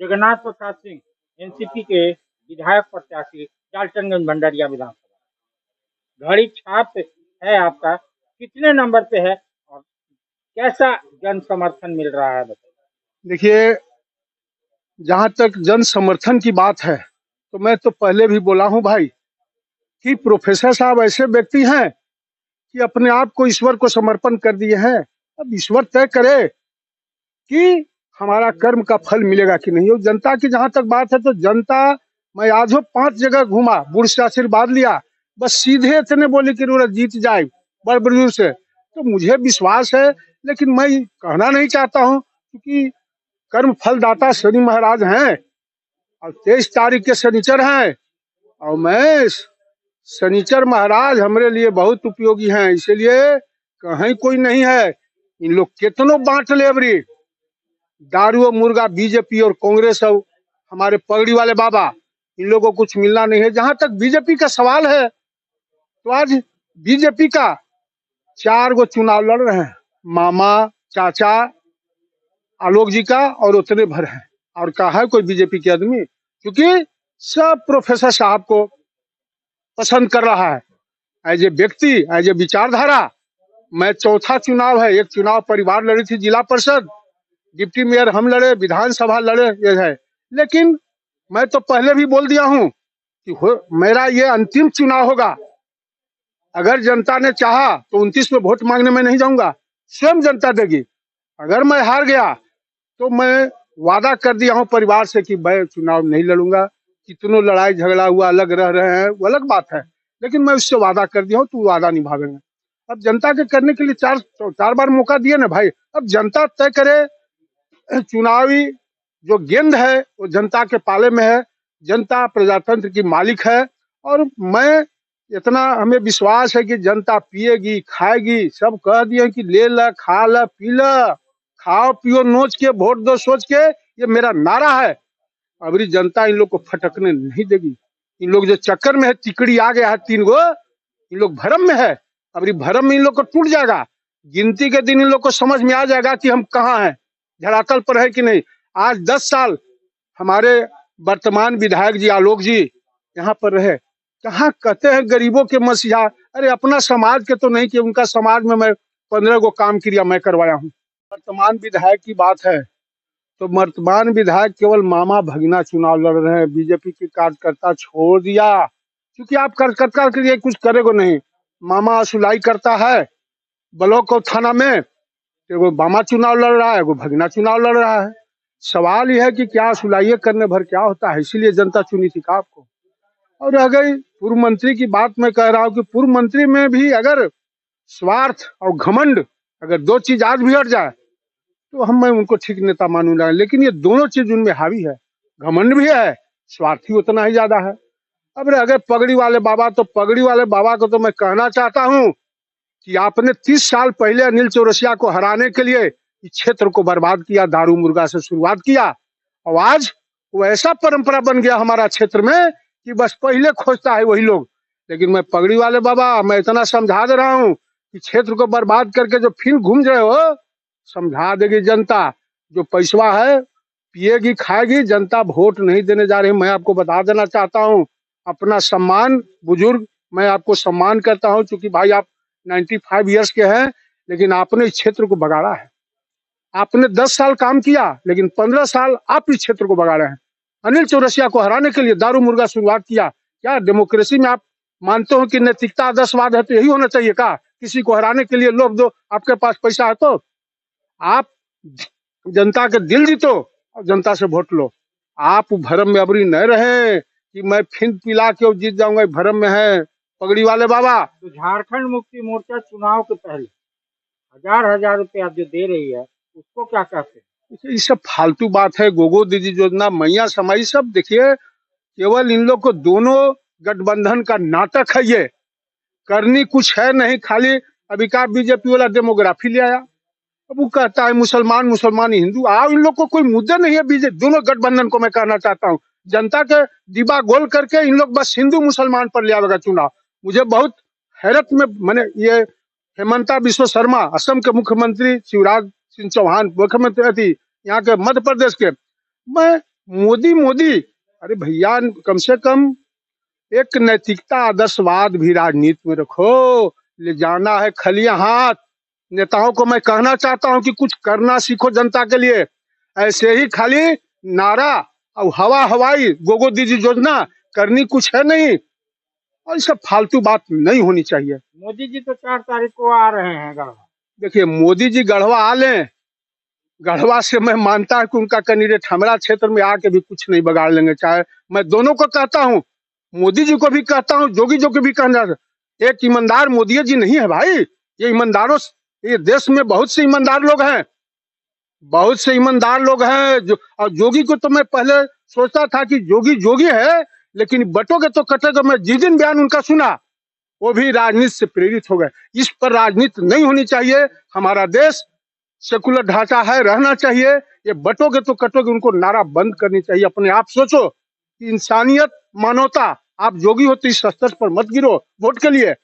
Jagannath Prasad Singh NCP के विधायक प्रत्याशी डाल्टनगंज भंडारिया विधानसभा। घड़ी छाप है आपका, कितने नंबर पे है और कैसा जन समर्थन मिल रहा है बताइए। देखिए, जहां तक जन समर्थन की बात है तो मैं तो पहले भी बोला हूं भाई कि प्रोफेसर साहब ऐसे व्यक्ति हैं कि अपने आप को ईश्वर को समर्पण कर दिए हैं। अब ईश्वर तय करे कि हमारा कर्म का फल मिलेगा कि नहीं। और जनता की जहां तक बात है तो जनता, मैं आज 5 जगह घूमा, बुढ़ से आशीर्वाद लिया, बस सीधे इतने बोले कि रोज जीत जाए बड़ बुजुर्ग से। तो मुझे विश्वास है, लेकिन मैं कहना नहीं चाहता हूँ क्योंकि कर्म फलदाता शनि महाराज हैं और 23 तारीख के शनिचर हैं और मैं शनिचर महाराज हमारे लिए बहुत उपयोगी हैं, इसलिए कहीं कोई नहीं है। इन लोग कितनों बांट ले अबरी दारू और मुर्गा, बीजेपी और कांग्रेस और हमारे पगड़ी वाले बाबा, इन लोगों को कुछ मिलना नहीं है। जहां तक बीजेपी का सवाल है तो आज बीजेपी का 4 गो चुनाव लड़ रहे हैं, मामा, चाचा, आलोक जी का और उतने भर हैं। और कहा है कोई बीजेपी के आदमी, क्योंकि सब प्रोफेसर साहब को पसंद कर रहा है एज ए व्यक्ति, एज ए विचारधारा। मैं चौथा चुनाव है, एक चुनाव परिवार लड़ी थी जिला परिषद, डिप्टी मेयर हम लड़े, विधानसभा लड़े, ये है। लेकिन मैं तो पहले भी बोल दिया हूं कि मेरा ये अंतिम चुनाव होगा। अगर जनता ने चाहा तो 29 में वोट मांगने में नहीं जाऊंगा, स्वयं जनता देगी। अगर मैं हार गया तो मैं वादा कर दिया हूं परिवार से कि मैं चुनाव नहीं लड़ूंगा। कितनों लड़ाई झगड़ा हुआ, अलग रह रहे हैं, वो अलग बात है, लेकिन मैं उससे वादा कर दिया हूं, तू वादा निभावेंगे। अब जनता के करने के लिए चार बार मौका दिए ना भाई, अब जनता तय करे। चुनावी जो गेंद है वो जनता के पाले में है, जनता प्रजातंत्र की मालिक है। और मैं इतना हमें विश्वास है कि जनता पिएगी, खाएगी, सब कह दिए कि ले ला, खा ला, पी ला, खाओ पियो नोच के, वोट दो सोच के, ये मेरा नारा है। अबरी जनता इन लोग को फटकने नहीं देगी। इन लोग जो चक्कर में है, तिकड़ी आ गया है 3 गो, इन लोग भरम में है। अबरी भरम में इन लोग को टूट जाएगा। गिनती के दिन इन लोग को समझ में आ जाएगा कि हम कहाँ हैं, धरातल पर है कि नहीं। आज 10 साल हमारे वर्तमान विधायक जी आलोक जी यहाँ पर रहे, कहाँ कहते हैं गरीबों के मसीहा। अरे अपना समाज के तो नहीं कि उनका समाज में मैं 15 गो काम क्रिया मैं करवाया हूँ। वर्तमान विधायक की बात है तो वर्तमान विधायक केवल मामा भगीना चुनाव लड़ रहे हैं, बीजेपी के कार्यकर्ता छोड़ दिया, क्योंकि आप कार्यकर्ता के लिए कुछ करेगो नहीं। मामा असुलाई करता है ब्लॉक और थाना में, एगो मामा चुनाव लड़ रहा है, एगो भगीना चुनाव लड़ रहा है। सवाल यह है कि क्या असुलाइये करने भर क्या होता है, इसीलिए जनता चुनी थी आपको। और रह गई पूर्व मंत्री की बात, मैं कह रहा हूँ कि पूर्व मंत्री में भी अगर स्वार्थ और घमंड, अगर 2 चीज आज भी हट जाए तो मैं उनको ठीक नेता मानूंगा। लेकिन ये दोनों चीज उनमें हावी है, घमंड भी है, स्वार्थी उतना ही ज्यादा है। अब अगर पगड़ी वाले बाबा, तो पगड़ी वाले बाबा को तो मैं कहना चाहता हूँ कि आपने 30 साल पहले अनिल चौरसिया को हराने के लिए इस क्षेत्र को बर्बाद किया, दारू मुर्गा से शुरुआत किया, और आज वो ऐसा परंपरा बन गया हमारा क्षेत्र में कि बस पहले खोजता है वही लोग। लेकिन मैं पगड़ी वाले बाबा, मैं इतना समझा दे रहा हूँ कि क्षेत्र को बर्बाद करके जो फिर घूम रहे हो, समझा देगी जनता। जो पैसा है पिएगी, खाएगी, जनता वोट नहीं देने जा रही। मैं आपको बता देना चाहता हूँ, अपना सम्मान, बुजुर्ग मैं आपको सम्मान करता हूँ, क्योंकि भाई आप 95 ईयर्स के हैं, लेकिन आपने इस क्षेत्र को बगाड़ा है। आपने 10 साल काम किया, लेकिन 15 साल आप इस क्षेत्र को बगाड़े हैं। अनिल चौरसिया को हराने के लिए दारू मुर्गा शुरुआत किया। क्या डेमोक्रेसी में आप मानते हो कि नैतिकता आदर्शवाद है तो यही होना चाहिए का? किसी को हराने के लिए लोभ दो, आपके पास पैसा है तो आप जनता के दिल जीतो और जनता से वोट लो। आप भरम में अबरी न रहे कि मैं फिर पिला के जीत जाऊंगा, भरम में है पगड़ी वाले बाबा। तो झारखंड मुक्ति मोर्चा चुनाव के पहले हजार रुपया जो दे रही है उसको क्या कहते हैं? ये सब फालतू बात है। गोगो दीदी योजना, मैया समाई, सब देखिए केवल इन लोग को दोनों गठबंधन का नाटक है। ये करनी कुछ है नहीं, खाली अभी का बीजेपी वाला डेमोग्राफी ले आया। अब वो कहता है मुसलमान मुसलमान हिंदू, आओ इन लोग को कोई मुद्दा नहीं है। बीजेपी दोनों गठबंधन को मैं कहना चाहता हूँ, जनता के डिब्बा गोल करके इन लोग बस हिंदू मुसलमान पर ले आएगा चुनाव। मुझे बहुत हैरत में, मैंने ये हेमंता बिश्व शर्मा, असम के मुख्यमंत्री, शिवराज सिंह चौहान मुख्यमंत्री थी यहाँ के मध्य प्रदेश के, मैं मोदी मोदी, अरे भैया कम से कम एक नैतिकता आदर्शवाद भी राजनीति में रखो। ले जाना है खलिया हाथ। नेताओं को मैं कहना चाहता हूं कि कुछ करना सीखो जनता के लिए। ऐसे ही खाली नारा और हवा हवाई गोगो दीदी योजना करनी कुछ है नहीं, और ये सब फालतू बात नहीं होनी चाहिए। मोदी जी तो 4 तारीख को आ रहे हैं गढ़वा। देखिए मोदी जी गढ़वा आ लें, गढ़वा से मैं मानता है कि उनका कैंडिडेट हमारा क्षेत्र में आके भी कुछ नहीं बिगाड़ लेंगे। चाहे मैं दोनों को कहता हूँ, मोदी जी को भी कहता हूँ, जोगी जी को भी कहना। एक ईमानदार मोदी जी नहीं है भाई। ये ईमानदारों, ये देश में बहुत से ईमानदार लोग हैं, बहुत से ईमानदार लोग हैं जो। और जोगी को तो मैं पहले सोचता था कि जोगी जोगी है, लेकिन बटोगे तो कटेगा। मैं जिस दिन बयान उनका सुना वो भी राजनीति से प्रेरित हो गए। इस पर राजनीति नहीं होनी चाहिए। हमारा देश सेकुलर ढांचा है, रहना चाहिए। ये बटोगे तो कटोगे, उनको नारा बंद करनी चाहिए। अपने आप सोचो कि इंसानियत मानवता, आप जोगी हो तो इस स्तर पर मत गिरो। वोट के लिए,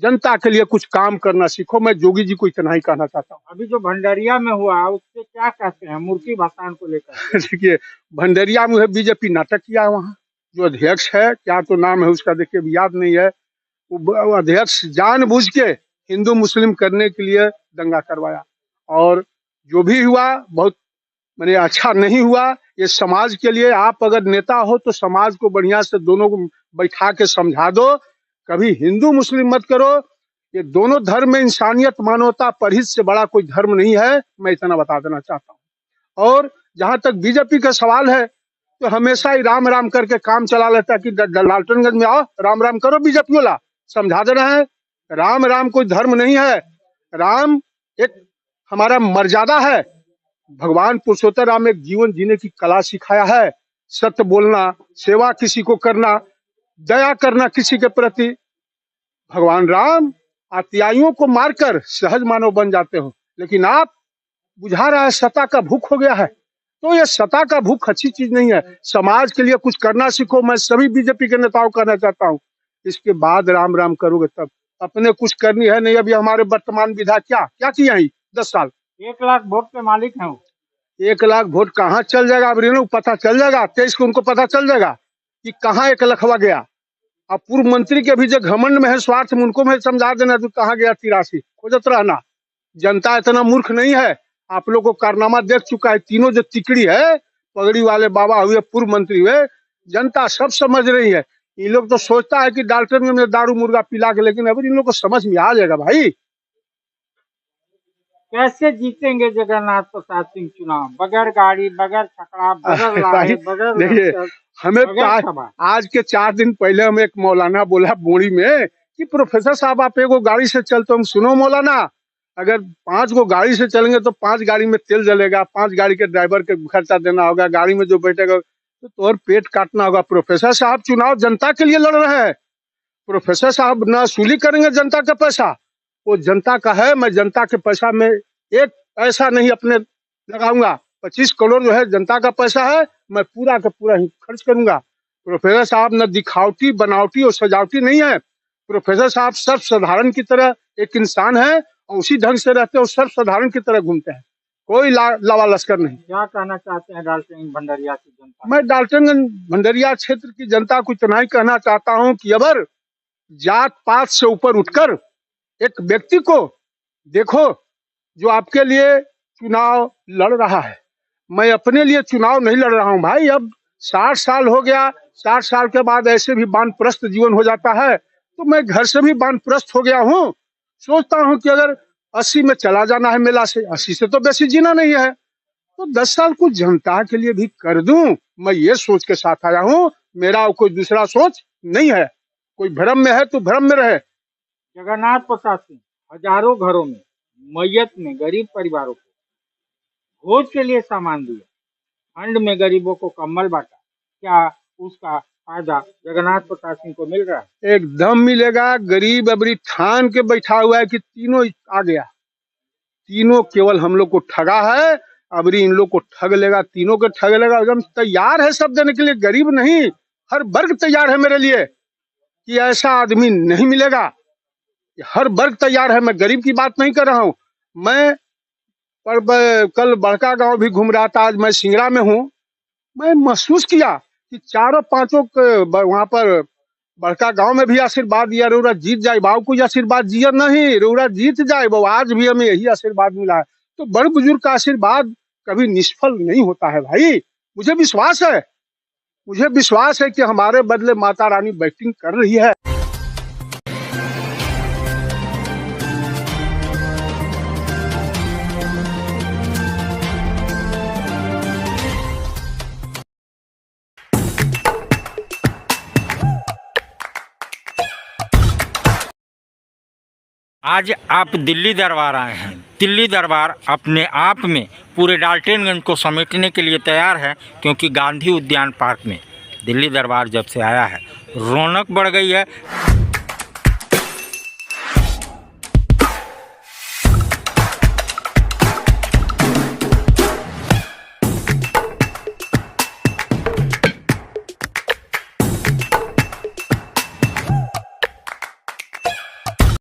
जनता के लिए कुछ काम करना सीखो। मैं जोगी जी को इतना ही कहना चाहता हूँ। अभी जो भंडारिया में हुआ उससे क्या कहते हैं मूर्ति भसान को लेकर? देखिए भंडारिया में बीजेपी नाटक किया है। वहाँ जो अध्यक्ष है, क्या तो नाम है उसका, देखिए अभी याद नहीं है, वो अध्यक्ष जानबूझ के हिंदू मुस्लिम करने के लिए दंगा करवाया। और जो भी हुआ बहुत मैंने अच्छा नहीं हुआ। ये समाज के लिए, आप अगर नेता हो तो समाज को बढ़िया से दोनों को बैठा के समझा दो। कभी हिंदू मुस्लिम मत करो। ये दोनों धर्म में इंसानियत मानवता परहित से बड़ा कोई धर्म नहीं है। मैं इतना बता देना चाहता हूँ। और जहां तक बीजेपी का सवाल है, तो हमेशा ही राम राम करके काम चला लेता है कि लालटेनगंज में आओ राम राम करो। बीजेपी वाला समझा दे रहे हैं, राम राम कोई धर्म नहीं है। राम एक हमारा मर्यादा है। भगवान पुरुषोत्तम राम एक जीवन जीने की कला सिखाया है। सत्य बोलना, सेवा किसी को करना, दया करना किसी के प्रति। भगवान राम अनुयायियों को मारकर सहज मानव बन जाते हो, लेकिन आप बुझा रहा है सत्ता का भूख हो गया है। तो ये सत्ता का भूख अच्छी चीज नहीं है। समाज के लिए कुछ करना सीखो। मैं सभी बीजेपी के नेताओं को कहना चाहता हूँ, इसके बाद राम राम करोगे तब। अपने कुछ करनी है नहीं। अभी हमारे वर्तमान विधायक क्या क्या किया है 10 साल। 1 लाख वोट के मालिक हैं वो। 1 लाख वोट कहाँ चल जाएगा अब रेणु, पता चल जाएगा 23 को उनको पता चल जाएगा कि कहाँ 1 लाख गया। अब पूर्व मंत्री के भी जो घमंड में है, स्वार्थ में, उनको मैं समझा देना तू कहाँ गया 83, खोजत रहना। जनता इतना मूर्ख नहीं है। आप लोग को कारनामा देख चुका है। तीनों जो तिकड़ी है, पगड़ी वाले बाबा हुए, पूर्व मंत्री हुए, जनता सब समझ रही है। इन लोग तो सोचता है कि डाल्टनगंज में दारू मुर्गा पिला के, लेकिन अब इन लोग को समझ में आ जाएगा भाई। कैसे जीतेंगे जगन्नाथ प्रसाद सिंह चुनाव? बगैर गाड़ी, बगैर छकड़ा, बगैर भाई लाए, बगैर देखिए, हमें बगैर सभा। आज के 4 दिन पहले हम एक मौलाना बोला बोड़ी में कि प्रोफेसर साहब आप एगो गाड़ी से चलते हो। हम सुनो मौलाना, अगर 5 गो गाड़ी से चलेंगे तो 5 गाड़ी में तेल जलेगा, 5 गाड़ी के ड्राइवर के खर्चा देना होगा, गाड़ी में जो बैठेगा तो और पेट काटना होगा। प्रोफेसर साहब चुनाव जनता के लिए लड़ रहे हैं। प्रोफेसर साहब न वसूली करेंगे जनता का पैसा, वो जनता का है। मैं जनता के पैसा में एक पैसा नहीं अपने लगाऊंगा। 25 करोड़ जो है जनता का पैसा है, मैं पूरा का पूरा ही खर्च करूंगा। प्रोफेसर साहब न दिखावटी बनावटी और सजावटी नहीं है। प्रोफेसर साहब सर्व साधारण की तरह एक इंसान है और उसी ढंग से रहते हैं और सर्व साधारण की तरह घूमते हैं। कोई लावा लश्कर नहीं। क्या कहना चाहते हैं डाल्टनगंज भंडारिया की जनता? मैं डाल्टनगंज भंडारिया क्षेत्र की जनता को इतना ही कहना चाहता हूँ कि अगर जात पात से ऊपर उठकर एक व्यक्ति को देखो जो आपके लिए चुनाव लड़ रहा है। मैं अपने लिए चुनाव नहीं लड़ रहा हूँ भाई। अब 60 साल हो गया, 60 साल के बाद ऐसे भी वानप्रस्थ जीवन हो जाता है, तो मैं घर से भी वानप्रस्थ हो गया हूँ। सोचता हूँ कि अगर 80 में चला जाना है मेला से, 80 से तो बेसी जीना नहीं है, तो 10 साल कुछ जनता के लिए भी कर दूं। मैं ये सोच के साथ आया हूँ। मेरा कोई दूसरा सोच नहीं है। कोई भ्रम में है तो भ्रम में रहे। जगन्नाथ प्रसाद सिंह हजारों घरों में, मैयत में गरीब परिवारों को भोज के लिए सामान दिए, ठंड में गरीबों को कंबल बांटा। क्या उसका फायदा जगन्नाथ प्रसाद सिंह को मिल रहा है? एकदम मिलेगा। गरीब अबरी ठान के बैठा हुआ है कि तीनों आ गया। तीनों केवल हम लोग को ठगा है, अबरी इन लोग को ठग लेगा। तीनों को ठग लेगा। एकदम तैयार है सब देने के लिए। गरीब नहीं, हर वर्ग तैयार है मेरे लिए कि ऐसा आदमी नहीं मिलेगा। हर वर्ग तैयार है। मैं गरीब की बात नहीं कर रहा हूँ। मैं कल बड़का गांव भी घूम रहा था, आज मैं सिंगरा में हूँ। मैं महसूस किया कि चारों पांचों वहां पर बड़का गांव में भी आशीर्वाद दिया, रउरा जीत जाए बाबू, कोई आशीर्वाद जिया नहीं, रउरा जीत जाए बाबू। आज भी हमें यही आशीर्वाद मिला है। तो बड़ बुजुर्ग का आशीर्वाद कभी निष्फल नहीं होता है भाई। मुझे विश्वास है, मुझे विश्वास है कि हमारे बदले माता रानी बैटिंग कर रही है। आज आप दिल्ली दरबार आए हैं। दिल्ली दरबार अपने आप में पूरे डाल्टनगंज को समेटने के लिए तैयार है, क्योंकि गांधी उद्यान पार्क में दिल्ली दरबार जब से आया है रौनक बढ़ गई है।